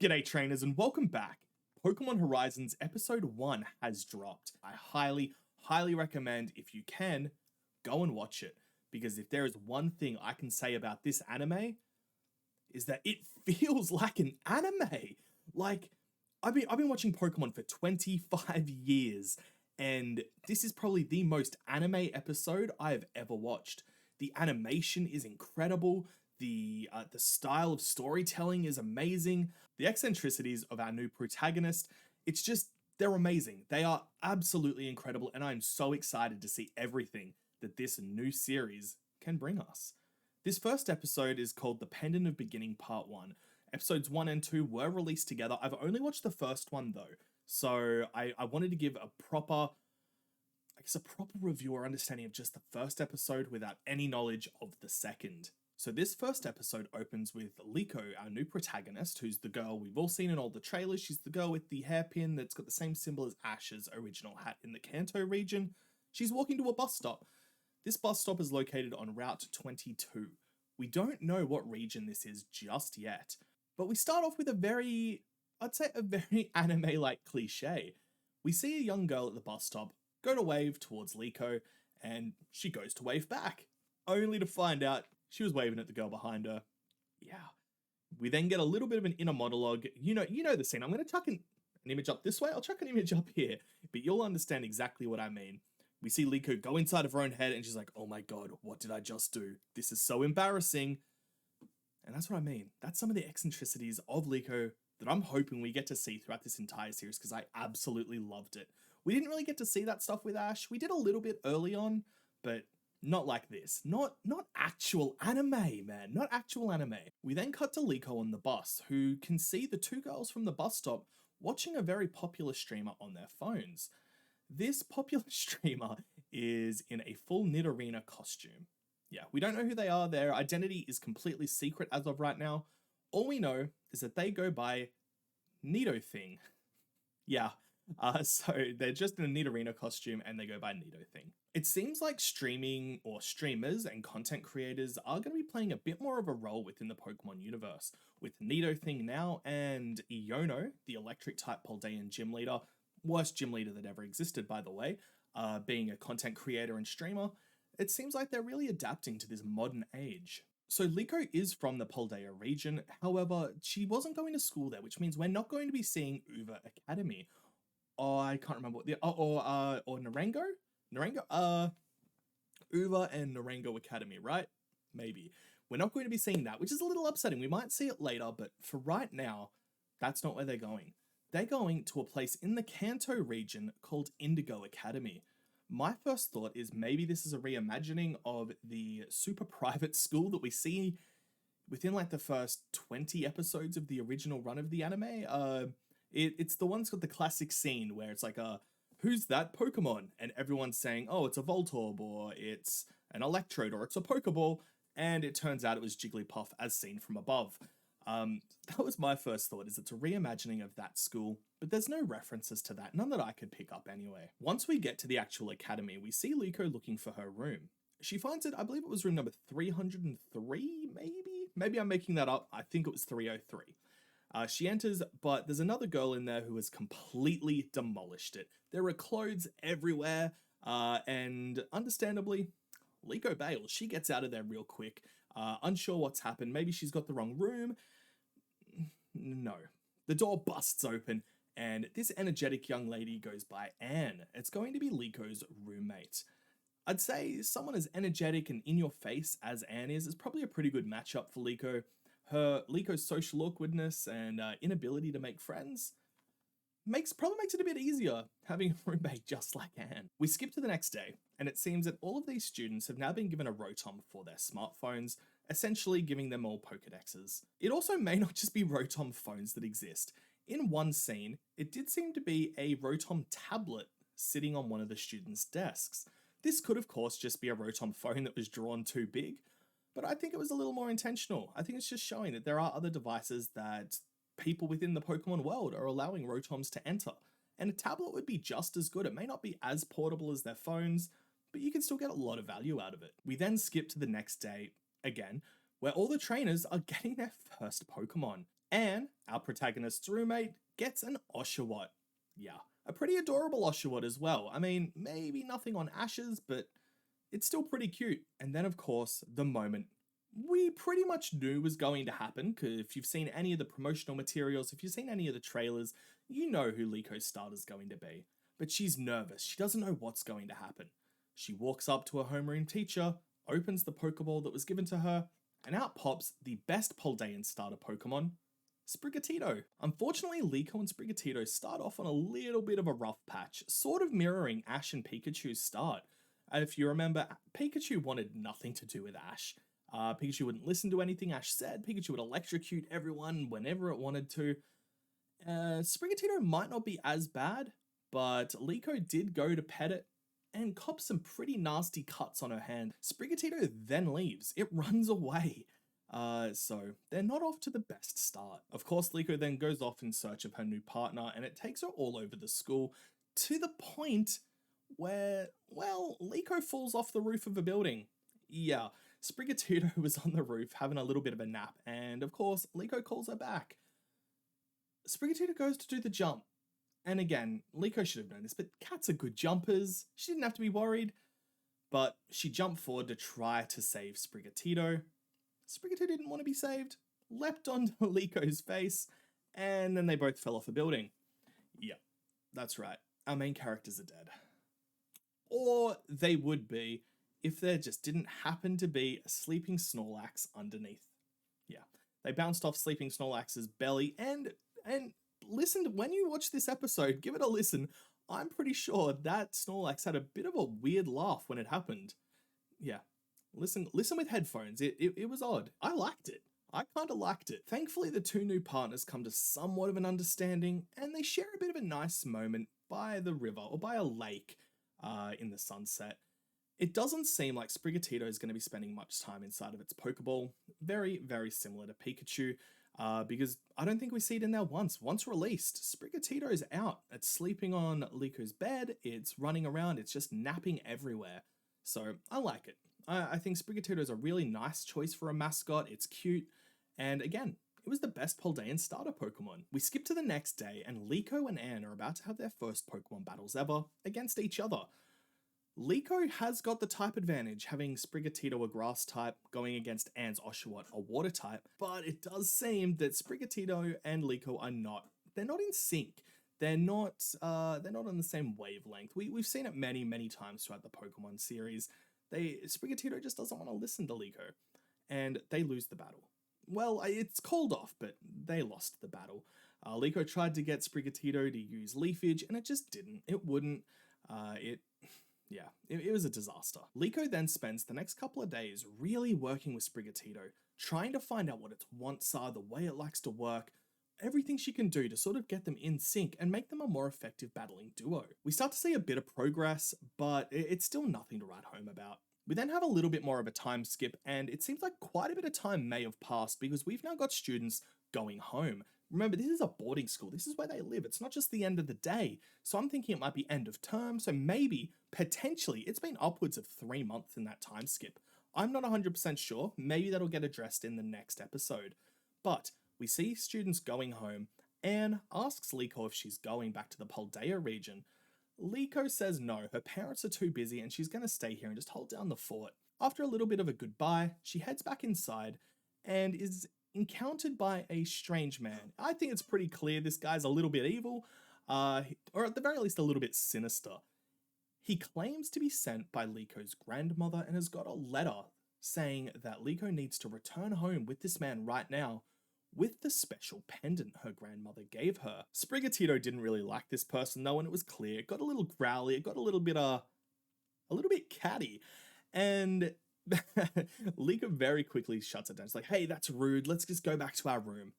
G'day trainers and welcome back. Pokémon Horizons episode 1 has dropped. I highly recommend, if you can, go and watch it. Because if there is one thing I can say about this anime, is that it feels like an anime. Like, I've been watching Pokemon for 25 years, and this is probably the most anime episode I have ever watched. The animation is incredible. The style of storytelling is amazing. The eccentricities of our new protagonist, they're amazing. They are absolutely incredible, and I'm so excited to see everything that this new series can bring us. This first episode is called The Pendant of Beginning Part 1. Episodes 1 and 2 were released together. I've only watched the first one though, so I wanted to give a proper review or understanding of just the first episode without any knowledge of the second. So this first episode opens with Liko, our new protagonist, who's the girl we've all seen in all the trailers. She's the girl with the hairpin that's got the same symbol as Ash's original hat in the Kanto region. She's walking to a bus stop. This bus stop is located on Route 22. We don't know what region this is just yet, but we start off with a very anime-like cliche. We see a young girl at the bus stop go to wave towards Liko, and she goes to wave back, only to find out she was waving at the girl behind her. Yeah. We then get a little bit of an inner monologue. You know the scene. I'm going to chuck an image up this way. I'll chuck an image up here, but you'll understand exactly what I mean. We see Liko go inside of her own head and she's like, oh my god, what did I just do? This is so embarrassing. And that's what I mean. That's some of the eccentricities of Liko that I'm hoping we get to see throughout this entire series, because I absolutely loved it. We didn't really get to see that stuff with Ash. We did a little bit early on, but not like this. Not actual anime, man. Not actual anime. We then cut to Liko on the bus, who can see the two girls from the bus stop watching a very popular streamer on their phones. This popular streamer is in a full Nidorina costume. Yeah, we don't know who they are. Their identity is completely secret as of right now. All we know is that they go by Nidothing. Yeah, so they're just in a Nidorina costume and they go by Nidothing. It seems like streaming or streamers and content creators are going to be playing a bit more of a role within the Pokemon universe, with Nidothing now and Iono, the electric type Paldean gym leader, worst gym leader that ever existed by the way, being a content creator and streamer. It seems like they're really adapting to this modern age. So Liko is from the Paldea region, however, she wasn't going to school there, which means we're not going to be seeing Uva Academy. I can't remember what the or Narango? Uva and Narango Academy, right? Maybe. We're not going to be seeing that, which is a little upsetting. We might see it later, but for right now, that's not where they're going. They're going to a place in the Kanto region called Indigo Academy. My first thought is maybe this is a reimagining of the super private school that we see within like the first 20 episodes of the original run of the anime. It's the one that's got the classic scene where it's like who's that Pokemon? And everyone's saying, oh, it's a Voltorb, or it's an Electrode, or it's a Pokeball, and it turns out it was Jigglypuff as seen from above. That was my first thought, is it's a reimagining of that school, but there's no references to that, none that I could pick up anyway. Once we get to the actual academy, we see Liko looking for her room. She finds it, I believe it was room number 303, maybe? Maybe I'm making that up. I think it was 303. She enters, but there's another girl in there who has completely demolished it. There are clothes everywhere, and understandably, Liko bails. She gets out of there real quick, unsure what's happened. Maybe she's got the wrong room. No. The door busts open, and this energetic young lady goes by Anne. It's going to be Liko's roommate. I'd say someone as energetic and in your face as Anne is probably a pretty good matchup for Liko. Liko's social awkwardness and inability to make friends probably makes it a bit easier having a roommate just like Anne. We skip to the next day, and it seems that all of these students have now been given a Rotom for their smartphones, essentially giving them all Pokedexes. It also may not just be Rotom phones that exist. In one scene, it did seem to be a Rotom tablet sitting on one of the students' desks. This could of course just be a Rotom phone that was drawn too big, but I think it was a little more intentional. I think it's just showing that there are other devices that people within the Pokemon world are allowing Rotoms to enter. And a tablet would be just as good. It may not be as portable as their phones, but you can still get a lot of value out of it. We then skip to the next day, again, where all the trainers are getting their first Pokemon. Anne, our protagonist's roommate, gets an Oshawott. Yeah, a pretty adorable Oshawott as well. I mean, maybe nothing on Ash's, but it's still pretty cute. And then, of course, the moment we pretty much knew was going to happen, because if you've seen any of the promotional materials, if you've seen any of the trailers, you know who Liko's starter's going to be. But she's nervous. She doesn't know what's going to happen. She walks up to her homeroom teacher, opens the Pokeball that was given to her, and out pops the best Paldean starter Pokemon, Sprigatitto. Unfortunately, Liko and Sprigatitto start off on a little bit of a rough patch, sort of mirroring Ash and Pikachu's start. If you remember, Pikachu wanted nothing to do with Ash. Pikachu wouldn't listen to anything Ash said. Pikachu would electrocute everyone whenever it wanted to. Sprigatitto might not be as bad, but Liko did go to pet it and cop some pretty nasty cuts on her hand. Sprigatitto then leaves. It runs away. So they're not off to the best start. Of course, Liko then goes off in search of her new partner, and it takes her all over the school to the point where, well, Liko falls off the roof of a building. Yeah, Sprigatitto was on the roof having a little bit of a nap, and of course, Liko calls her back. Sprigatitto goes to do the jump. And again, Liko should have known this, but cats are good jumpers. She didn't have to be worried. But she jumped forward to try to save Sprigatitto. Sprigatitto didn't want to be saved, leapt onto Liko's face, and then they both fell off a building. Yep, that's right. Our main characters are dead. Or they would be if there just didn't happen to be a sleeping Snorlax underneath. Yeah, they bounced off sleeping Snorlax's belly, and listen, when you watch this episode, give it a listen. I'm pretty sure that Snorlax had a bit of a weird laugh when it happened. Yeah, listen with headphones. It was odd. I liked it. I kind of liked it. Thankfully, the two new partners come to somewhat of an understanding, and they share a bit of a nice moment by the river, or by a lake in the sunset. It doesn't seem like Sprigatitto is going to be spending much time inside of its Pokeball. Very, very similar to Pikachu. Because I don't think we see it in there once. Once released, Sprigatitto is out. It's sleeping on Liko's bed, it's running around, it's just napping everywhere. So I like it. I think Sprigatitto is a really nice choice for a mascot. It's cute. And again, it was the best Paldean starter Pokemon. We skip to the next day, and Liko and Anne are about to have their first Pokemon battles ever against each other. Liko has got the type advantage, having Sprigatitto a grass type going against Anne's Oshawott a water type, but it does seem that Sprigatitto and Liko are not. They're not in sync. They're not on the same wavelength. We've seen it many, many times throughout the Pokemon series. Sprigatitto just doesn't want to listen to Liko, and they lose the battle. Well, it's called off, but they lost the battle. Liko tried to get Sprigatitto to use Leafage, and it just didn't. It wouldn't. It was a disaster. Liko then spends the next couple of days really working with Sprigatitto, trying to find out what its wants are, the way it likes to work, everything she can do to sort of get them in sync and make them a more effective battling duo. We start to see a bit of progress, but it's still nothing to write home about. We then have a little bit more of a time skip, and it seems like quite a bit of time may have passed because we've now got students going home. Remember, this is a boarding school. This is where they live. It's not just the end of the day. So I'm thinking it might be end of term. So maybe, potentially, it's been upwards of 3 months in that time skip. I'm not 100% sure. Maybe that'll get addressed in the next episode. But we see students going home. Anne asks Liko if she's going back to the Paldea region. Liko says no, her parents are too busy and she's going to stay here and just hold down the fort. After a little bit of a goodbye, she heads back inside and is encountered by a strange man. I think it's pretty clear this guy's a little bit evil, or at the very least a little bit sinister. He claims to be sent by Liko's grandmother and has got a letter saying that Liko needs to return home with this man right now with the special pendant her grandmother gave her. Sprigatitto didn't really like this person though, and it was clear. It got a little growly, it got a little bit catty, and Liko very quickly shuts it down. It's like, hey, that's rude. Let's just go back to our room.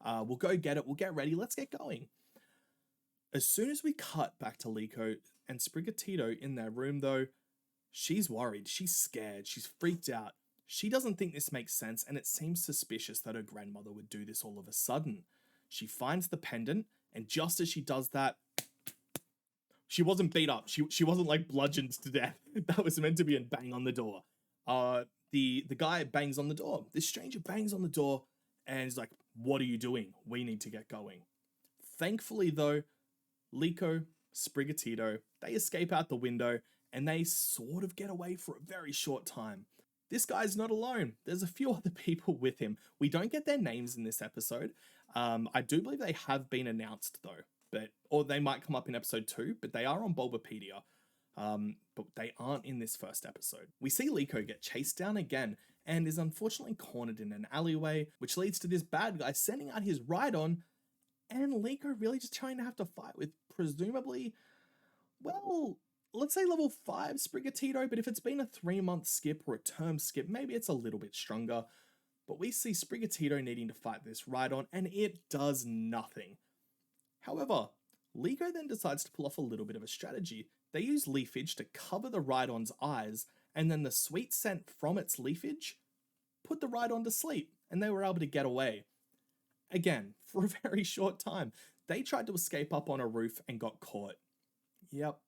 We'll go get it. We'll get ready. Let's get going. As soon as we cut back to Liko and Sprigatitto in their room though, she's worried. She's scared. She's freaked out. She doesn't think this makes sense, and it seems suspicious that her grandmother would do this all of a sudden. She finds the pendant, and just as she does that, she wasn't beat up. She wasn't like bludgeoned to death. That was meant to be a bang on the door. The guy bangs on the door. This stranger bangs on the door and is like, What are you doing? We need to get going. Thankfully, though, Liko, Sprigatitto, they escape out the window and they sort of get away for a very short time. This guy's not alone. There's a few other people with him. We don't get their names in this episode. I do believe they have been announced though, or they might come up in episode 2, but they are on Bulbapedia. But they aren't in this first episode. We see Liko get chased down again and is unfortunately cornered in an alleyway, which leads to this bad guy sending out his Rhydon, and Liko really just trying to have to fight with presumably, well, let's say level 5 Sprigatitto, but if it's been a 3-month skip or a term skip, maybe it's a little bit stronger. But we see Sprigatitto needing to fight this Rhydon, and it does nothing. However, Liko then decides to pull off a little bit of a strategy. They use leafage to cover the Rhydon's eyes, and then the sweet scent from its leafage put the Rhydon to sleep, and they were able to get away. Again, for a very short time. They tried to escape up on a roof and got caught. Yep.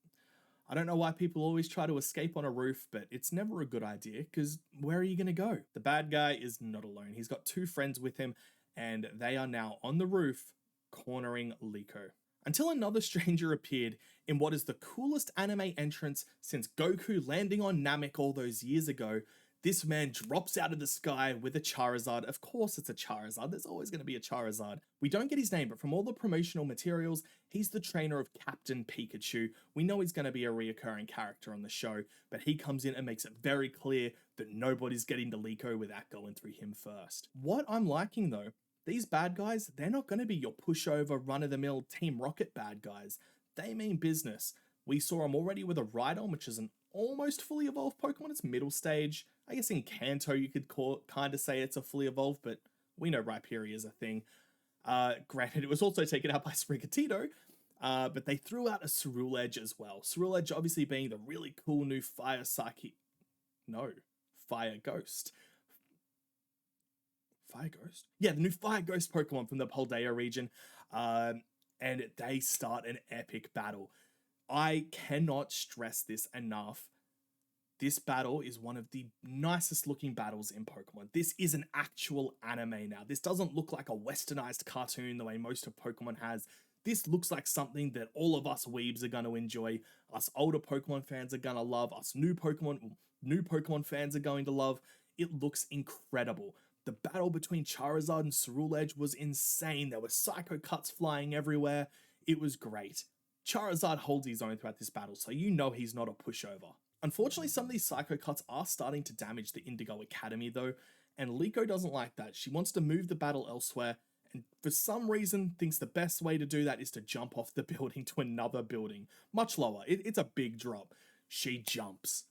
I don't know why people always try to escape on a roof, but it's never a good idea, because where are you going to go? The bad guy is not alone. He's got 2 friends with him, and they are now on the roof, cornering Liko. Until another stranger appeared in what is the coolest anime entrance since Goku landing on Namek all those years ago. This man drops out of the sky with a Charizard. Of course it's a Charizard, there's always going to be a Charizard. We don't get his name, but from all the promotional materials, he's the trainer of Captain Pikachu. We know he's going to be a reoccurring character on the show, but he comes in and makes it very clear that nobody's getting to Liko without going through him first. What I'm liking though, these bad guys, they're not going to be your pushover, run-of-the-mill Team Rocket bad guys. They mean business. We saw him already with a Rhydon, which is an almost fully evolved Pokemon. It's middle stage. I guess in Kanto you could kind of say it's a fully evolved, but we know Rhyperior is a thing. Granted, it was also taken out by Sprigatitto, but they threw out a Ceruledge as well. Ceruledge obviously being the really cool new Fire Ghost. Fire Ghost? Yeah, the new Fire Ghost Pokemon from the Paldea region. And they start an epic battle. I cannot stress this enough. This battle is one of the nicest looking battles in Pokemon. This is an actual anime now. This doesn't look like a westernized cartoon the way most of Pokemon has. This looks like something that all of us weebs are going to enjoy. Us older Pokemon fans are going to love. Us new Pokemon fans are going to love. It looks incredible. The battle between Charizard and Ceruledge was insane. There were Psycho Cuts flying everywhere. It was great. Charizard holds his own throughout this battle, so you know he's not a pushover. Unfortunately, some of these Psycho Cuts are starting to damage the Indigo Academy though, and Liko doesn't like that. She wants to move the battle elsewhere, and for some reason thinks the best way to do that is to jump off the building to another building. Much lower. It's a big drop. She jumps.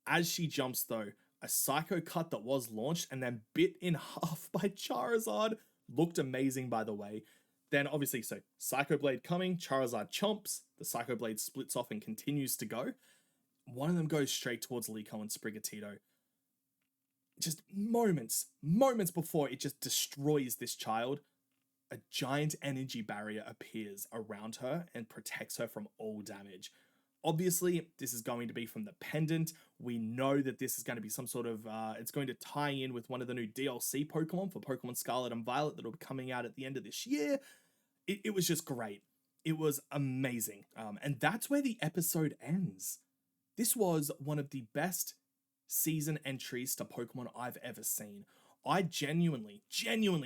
As she jumps though, a Psycho Cut that was launched and then bit in half by Charizard looked amazing, by the way. Then obviously, so Psycho Blade coming, Charizard chomps, the Psycho Blade splits off and continues to go. One of them goes straight towards Liko and Sprigatitto. Just moments before it just destroys this child, a giant energy barrier appears around her and protects her from all damage. Obviously, this is going to be from the pendant. We know that this is going to be some sort of, it's going to tie in with one of the new DLC Pokemon for Pokemon Scarlet and Violet that will be coming out at the end of this year. It was just great. It was amazing. And that's where the episode ends. This was one of the best season entries to Pokemon I've ever seen. I genuinely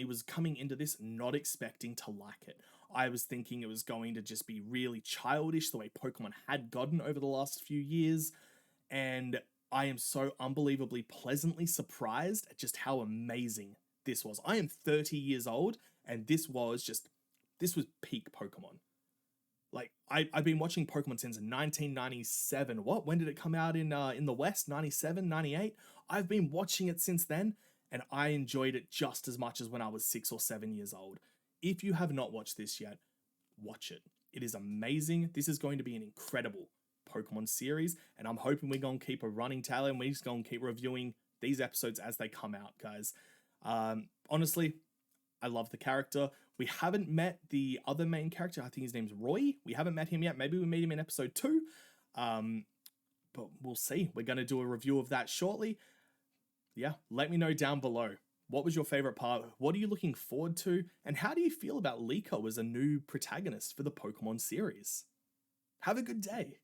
was coming into this not expecting to like it. I was thinking it was going to just be really childish the way Pokemon had gotten over the last few years, and I am so unbelievably pleasantly surprised at just how amazing this was. I am 30 years old, and this was peak Pokemon. Like, I've been watching Pokemon since 1997. When did it come out in the West? 97, 98? I've been watching it since then, and I enjoyed it just as much as when I was 6 or 7 years old. If you have not watched this yet, watch it. It is amazing. This is going to be an incredible Pokemon series, and I'm hoping we're going to keep a running tally and we're just going to keep reviewing these episodes as they come out, guys. Honestly, I love the character. We haven't met the other main character. I think his name's Roy. We haven't met him yet. Maybe we meet him in episode 2. But we'll see. We're going to do a review of that shortly. Yeah, let me know down below. What was your favorite part? What are you looking forward to? And how do you feel about Liko as a new protagonist for the Pokemon series? Have a good day.